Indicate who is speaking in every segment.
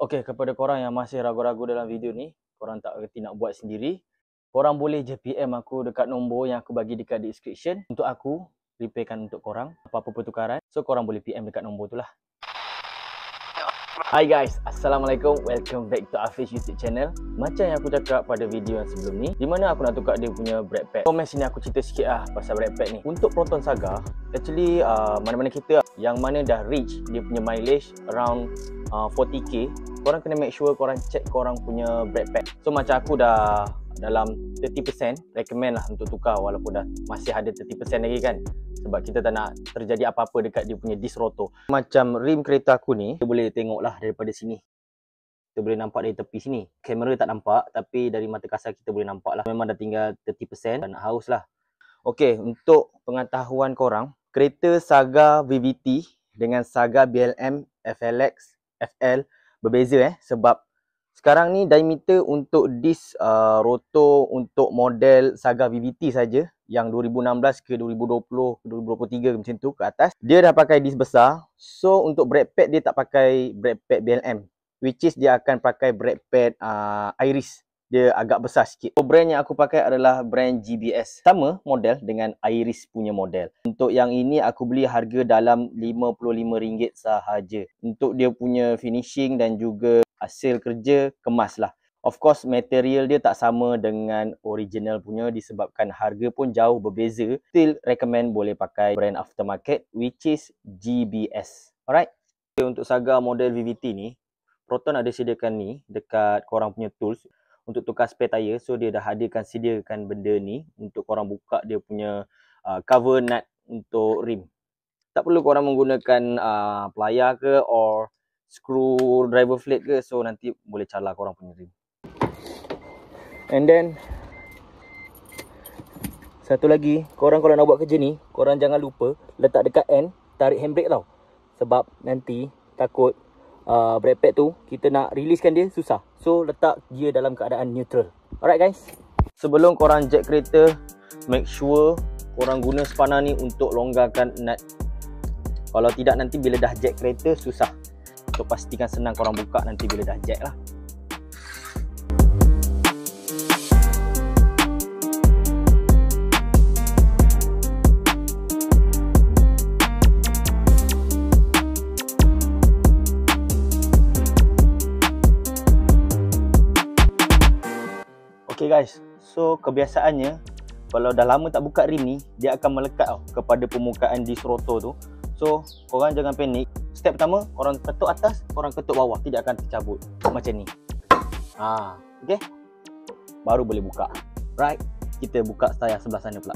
Speaker 1: Okey, kepada korang yang masih ragu-ragu dalam video ni, korang tak reti nak buat sendiri, korang boleh je PM aku dekat nombor yang aku bagi dekat description untuk aku repairkan untuk korang apa-apa pertukaran. So korang boleh PM dekat nombor tu lah. Hi guys, Assalamualaikum. Welcome back to Hafiz YouTube channel. Macam yang aku cakap pada video yang sebelum ni, di mana aku nak tukar dia punya brake pad. Komen sini aku cerita sikit lah pasal brake pad ni. Untuk Proton Saga, actually mana-mana kita yang mana dah reach dia punya mileage around 40k, korang kena make sure korang check korang punya brake pad. So macam aku dah dalam 30%, recommend lah untuk tukar walaupun dah masih ada 30% lagi kan. Sebab kita tak nak terjadi apa-apa dekat dia punya disc rotor. Macam rim kereta aku ni, kita boleh tengok lah daripada sini. Kita boleh nampak dari tepi sini. Kamera tak nampak, tapi dari mata kasar kita boleh nampak lah. Memang dah tinggal 30%, tak nak haus lah. Okey, untuk pengetahuan korang, kereta Saga VVT dengan Saga BLM FLX FL berbeza sebab sekarang ni diameter untuk disc rotor untuk model Saga VVT saja yang 2016 ke 2020 ke 2023 macam tu ke atas, dia dah pakai disc besar. So untuk brake pad dia tak pakai brake pad BLM, which is dia akan pakai brake pad Iris. Dia agak besar sikit. So brand yang aku pakai adalah brand GBS. Sama model dengan Iris punya model. Untuk yang ini aku beli harga dalam RM55 sahaja. Untuk dia punya finishing dan juga hasil kerja kemas lah. Of course material dia tak sama dengan original punya disebabkan harga pun jauh berbeza. Still recommend boleh pakai brand aftermarket which is GBS. Alright. Untuk Saga model VVT ni, Proton ada sediakan ni dekat korang punya tools untuk tukar spare tire. So dia dah sediakan benda ni untuk korang buka dia punya cover nut untuk rim. Tak perlu korang menggunakan plier ke or screw driver plate ke, so nanti boleh calar korang punya rim. And then satu lagi, korang kalau nak buat kerja ni, korang jangan lupa letak dekat end, tarik handbrake tau. Sebab nanti takut brake pad tu kita nak releasekan dia susah. So letak gear dalam keadaan neutral. Alright guys. Sebelum korang jack kereta, make sure korang guna spanner ni untuk longgarkan nut. Kalau tidak nanti bila dah jack kereta susah. So pastikan senang korang buka nanti bila dah jack lah. Okay guys, so kebiasaannya kalau dah lama tak buka rim ni, dia akan melekat kepada permukaan disc rotor tu. So korang jangan panik. Step pertama, korang ketuk atas, korang ketuk bawah, tidak akan tercabut macam ni. Okay, baru boleh buka. Right, kita buka style yang sebelah sana pula.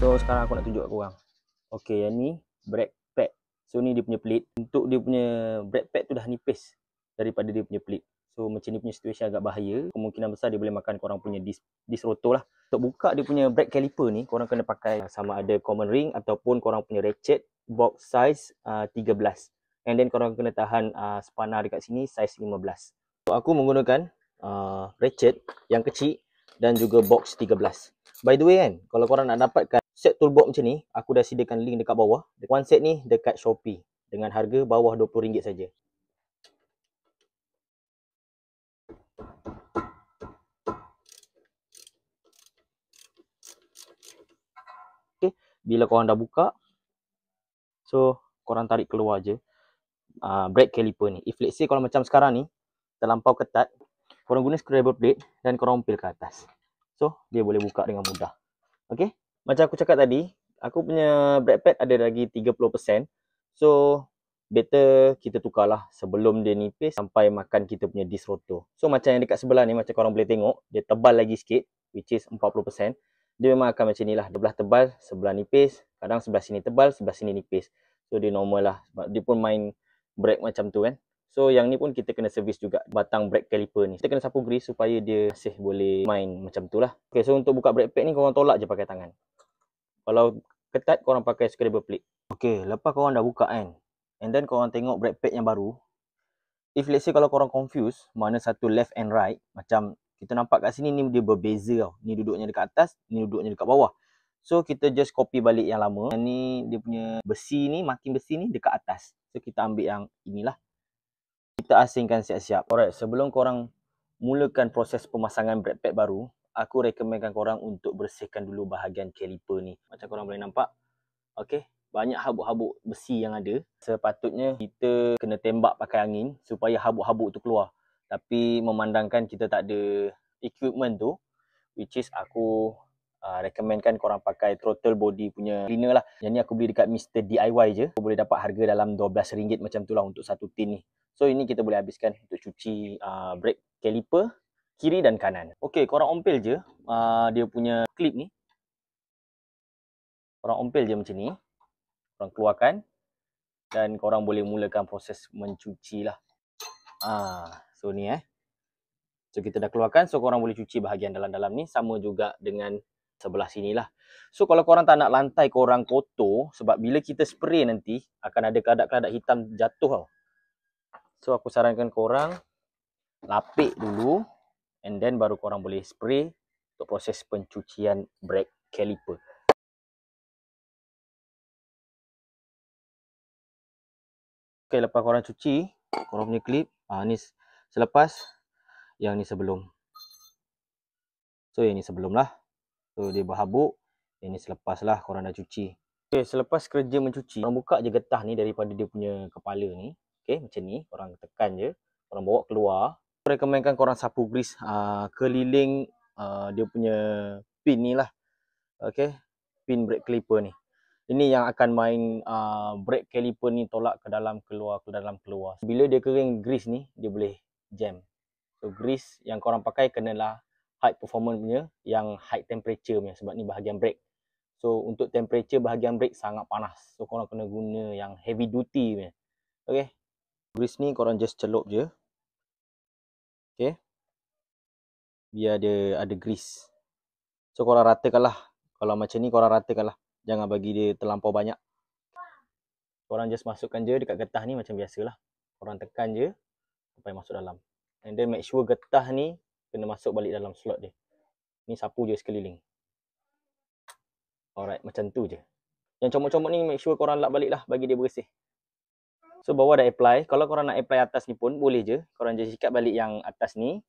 Speaker 1: So sekarang aku nak tunjuk kat korang. Okay, yang ni brake pad. So ni dia punya plate. Untuk dia punya brake pad tu dah nipis daripada dia punya plate. So macam ni punya situasi agak bahaya. Kemungkinan besar dia boleh makan korang punya disc rotor lah. Untuk buka dia punya brake caliper ni, korang kena pakai sama ada common ring ataupun korang punya ratchet box size 13. And then korang kena tahan spanner dekat sini size 15. So aku menggunakan ratchet yang kecil dan juga box 13. By the way kan, kalau korang nak dapatkan set toolbox macam ni, aku dah sediakan link dekat bawah. One set ni dekat Shopee dengan harga bawah RM20 saja. Okay, bila korang dah buka, so korang tarik keluar je brake caliper ni. If let's say kalau macam sekarang ni terlampau ketat, korang guna screwdriver plate dan korang umpil ke atas. So dia boleh buka dengan mudah. Okay, macam aku cakap tadi, aku punya brake pad ada lagi 30%. So better kita tukarlah sebelum dia nipis sampai makan kita punya disc rotor. So macam yang dekat sebelah ni, macam korang boleh tengok, dia tebal lagi sikit, which is 40%. Dia memang akan macam ni lah, sebelah tebal, sebelah nipis. Kadang sebelah sini tebal, sebelah sini nipis. So dia normal lah, sebab dia pun main brake macam tu kan. So yang ni pun kita kena servis juga batang brake caliper ni. Kita kena sapu grease supaya dia masih boleh main macam tu lah. Okay, so untuk buka brake pad ni korang tolak je pakai tangan. Kalau ketat korang pakai screwdriver plate. Okay, lepas korang dah buka kan, and then korang tengok brake pad yang baru, if let's say kalau korang confuse mana satu left and right, macam kita nampak kat sini ni dia berbeza tau. Ni duduknya dekat atas, ni duduknya dekat bawah. So kita just copy balik yang lama. Yang ni dia punya besi ni, marking besi ni dekat atas. So kita ambil yang inilah. Kita asingkan siap-siap. Alright, sebelum korang mulakan proses pemasangan brake pad baru, aku rekomenkan korang untuk bersihkan dulu bahagian caliper ni. Macam korang boleh nampak. Okay, banyak habuk-habuk besi yang ada. Sepatutnya kita kena tembak pakai angin supaya habuk-habuk tu keluar. Tapi memandangkan kita tak ada equipment tu, which is aku recommendkan korang pakai throttle body punya cleaner lah. Yang ni aku beli dekat Mr. DIY je. Aku boleh dapat harga dalam RM12 macam tu lah untuk satu tin ni. So ini kita boleh habiskan untuk cuci brake caliper kiri dan kanan. Okay, korang ompel je dia punya clip ni. Korang ompel je macam ni. Korang keluarkan dan korang boleh mulakan proses mencuci lah. So ni So kita dah keluarkan, so korang boleh cuci bahagian dalam-dalam ni. Sama juga dengan sebelah sini lah. So kalau korang tak nak lantai korang kotor, sebab bila kita spray nanti akan ada keladak-keladak hitam jatuh tau. So aku sarankan korang lapik dulu and then baru korang boleh spray untuk proses pencucian brake caliper. Okay, lepas korang cuci, korang punya clip, ni selepas, yang ni sebelum. So yang ni sebelum lah. So dia berhabuk, yang ni selepas lah korang dah cuci. Okay, selepas kerja mencuci, korang buka je getah ni daripada dia punya kepala ni. Okay, macam ni, korang tekan je, korang bawa keluar. Aku rekomenkan korang sapu grease keliling dia punya pin ni lah. Okay, pin brake caliper ni. Ini yang akan main brake caliper ni tolak ke dalam keluar, ke dalam keluar. Bila dia kering grease ni, dia boleh jam. So grease yang korang pakai kenalah high performance punya, yang high temperature punya, sebab ni bahagian brake. So untuk temperature bahagian brake sangat panas. So korang kena guna yang heavy duty punya. Okay, grease ni korang just celup je. Okay, biar dia ada grease. So korang ratakan lah. Kalau macam ni korang ratakan lah. Jangan bagi dia terlampau banyak. Korang just masukkan je dekat getah ni macam biasalah. Korang tekan je sampai masuk dalam. And then make sure getah ni kena masuk balik dalam slot dia. Ni sapu je sekeliling. Alright, macam tu je. Yang comot-comot ni make sure korang lap balik lah bagi dia bersih. So bawah dah apply. Kalau korang nak apply atas ni pun boleh je. Korang just ikat balik yang atas ni.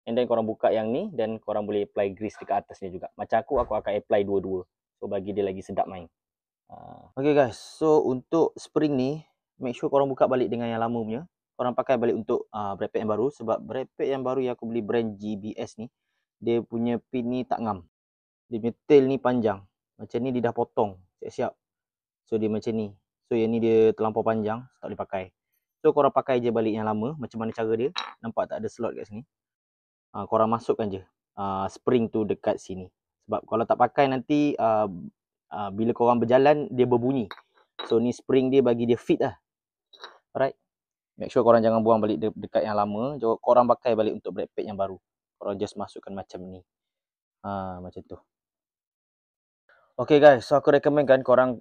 Speaker 1: And then korang buka yang ni. Dan korang boleh apply grease dekat atasnya juga. Macam aku akan apply dua-dua. So bagi dia lagi sedap main. Okay guys, so untuk spring ni, make sure korang buka balik dengan yang lama punya. Korang pakai balik untuk brake pad yang baru. Sebab brake pad yang baru yang aku beli brand GBS ni, dia punya pin ni tak ngam. Dia punya tail ni panjang. Macam ni dia dah potong siap-siap. So dia macam ni. So yang ni dia terlampau panjang, tak boleh pakai. So korang pakai je balik yang lama. Macam mana cara dia? Nampak tak ada slot kat sini? Korang masukkan je spring tu dekat sini. Sebab kalau tak pakai nanti bila korang berjalan dia berbunyi. So ni spring dia bagi dia fit lah. Alright. Make sure korang jangan buang balik dekat yang lama. Korang pakai balik untuk brake pad yang baru. Korang just masukkan macam ni. Macam tu. Okay guys, so aku recommendkan korang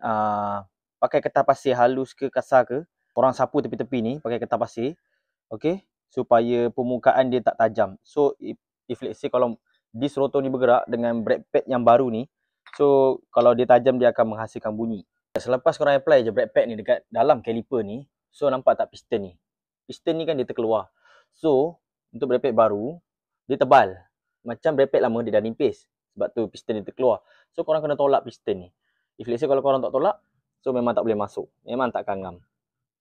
Speaker 1: pakai kertas pasir halus ke kasar ke. Korang sapu tepi-tepi ni pakai kertas pasir. Okay. Supaya permukaan dia tak tajam. So if let's say kalau disc rotor ni bergerak dengan brake pad yang baru ni, so kalau dia tajam dia akan menghasilkan bunyi. Selepas korang apply je brake pad ni dekat dalam caliper ni, so nampak tak piston ni? Piston ni kan dia terkeluar. So untuk brake pad baru, dia tebal. Macam brake pad lama dia dah nipis. Sebab tu piston dia terkeluar. So korang kena tolak piston ni. If let's say kalau korang tak tolak, so memang tak boleh masuk. Memang takkan ngam.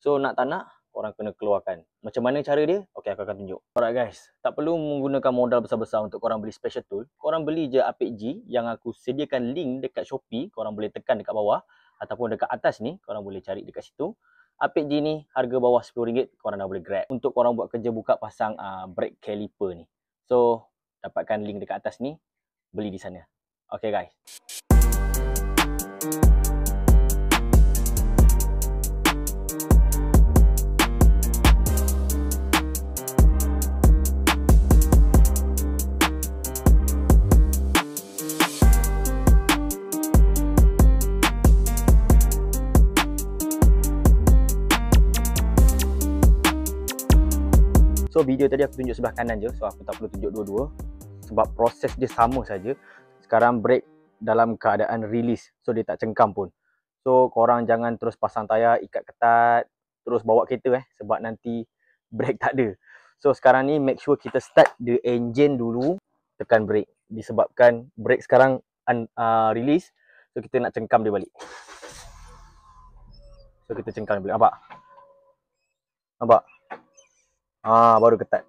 Speaker 1: So nak tak nak, korang kena keluarkan. Macam mana cara dia? Okay, aku akan tunjuk. Alright guys, tak perlu menggunakan modal besar-besar untuk korang beli special tool. Korang beli je Apik G yang aku sediakan link dekat Shopee. Korang boleh tekan dekat bawah. Ataupun dekat atas ni, korang boleh cari dekat situ. Apik G ni harga bawah RM10. Korang dah boleh grab. Untuk korang buat kerja buka pasang brake caliper ni. So, dapatkan link dekat atas ni. Beli di sana. Okay guys. video tadi aku tunjuk sebelah kanan je, so aku tak perlu tunjuk dua-dua sebab proses dia sama saja. Sekarang brake dalam keadaan release, so dia tak cengkam pun. So korang jangan terus pasang tayar, ikat ketat, terus bawa kereta sebab nanti brake tak ada. So sekarang ni make sure kita start the engine dulu, tekan brake, disebabkan brake sekarang release, so kita nak cengkam dia balik. So kita cengkam dia balik, nampak? Baru ketat.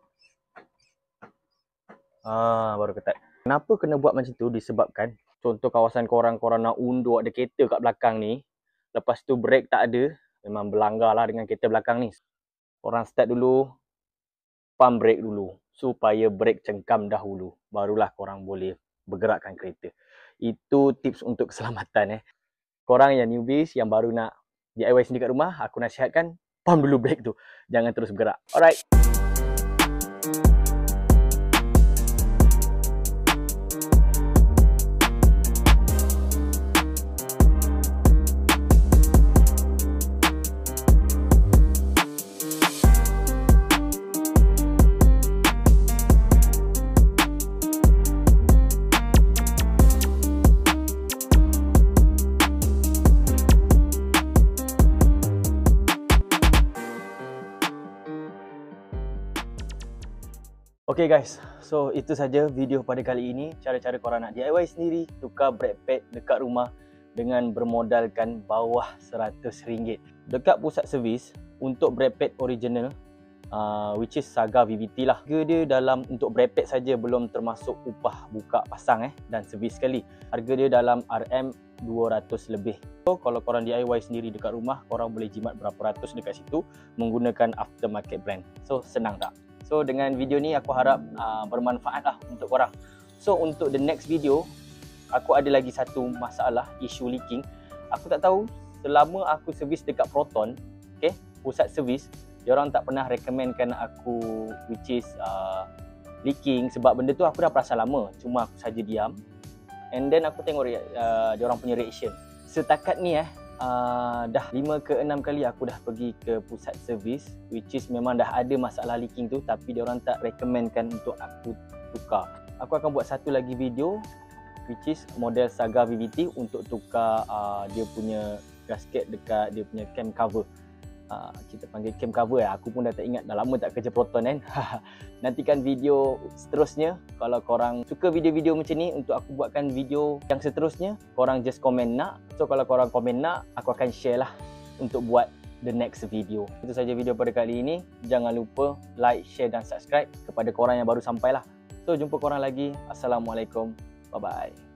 Speaker 1: Baru ketat. Kenapa kena buat macam tu? Disebabkan contoh kawasan korang nak undur ada kereta kat belakang ni, lepas tu brake tak ada, memang berlanggar lah dengan kereta belakang ni. Korang start dulu, pump brake dulu supaya brake cengkam dahulu, barulah korang boleh bergerakkan kereta. Itu tips untuk keselamatan. Korang yang newbies, yang baru nak DIY sendiri kat rumah, aku nasihatkan pump dulu brake tu, jangan terus bergerak. Alright. Okay guys, so itu saja video pada kali ini. Cara-cara korang nak DIY sendiri, tukar brake pad dekat rumah dengan bermodalkan bawah RM100. Dekat pusat servis untuk brake pad original, which is Saga VVT lah. Harga dia dalam untuk brake pad saja belum termasuk upah buka pasang dan servis sekali. Harga dia dalam RM200 lebih. So kalau korang DIY sendiri dekat rumah, korang boleh jimat berapa ratus dekat situ menggunakan aftermarket brand. So senang tak? So dengan video ni aku harap bermanfaat lah untuk korang. So untuk the next video, aku ada lagi satu masalah, isu leaking. Aku tak tahu, selama aku servis dekat Proton, pusat servis, diorang tak pernah recommendkan aku which is leaking. Sebab benda tu aku dah perasan lama, cuma aku saja diam. And then aku tengok diorang punya reaction. Setakat ni dah 5 ke 6 kali aku dah pergi ke pusat servis, which is memang dah ada masalah leaking tu, tapi diorang tak recommendkan untuk aku tukar. Aku akan buat satu lagi video which is model Saga VVT untuk tukar dia punya gasket dekat dia punya cam cover. Kita panggil cam cover aku pun dah tak ingat, dah lama tak kerja Proton kan. Nantikan video seterusnya. Kalau korang suka video-video macam ni untuk aku buatkan video yang seterusnya, korang just komen nak. So kalau korang komen nak, aku akan share lah untuk buat the next video. Itu saja video pada kali ini. Jangan lupa like, share dan subscribe kepada korang yang baru sampai lah. So jumpa korang lagi. Assalamualaikum. Bye bye.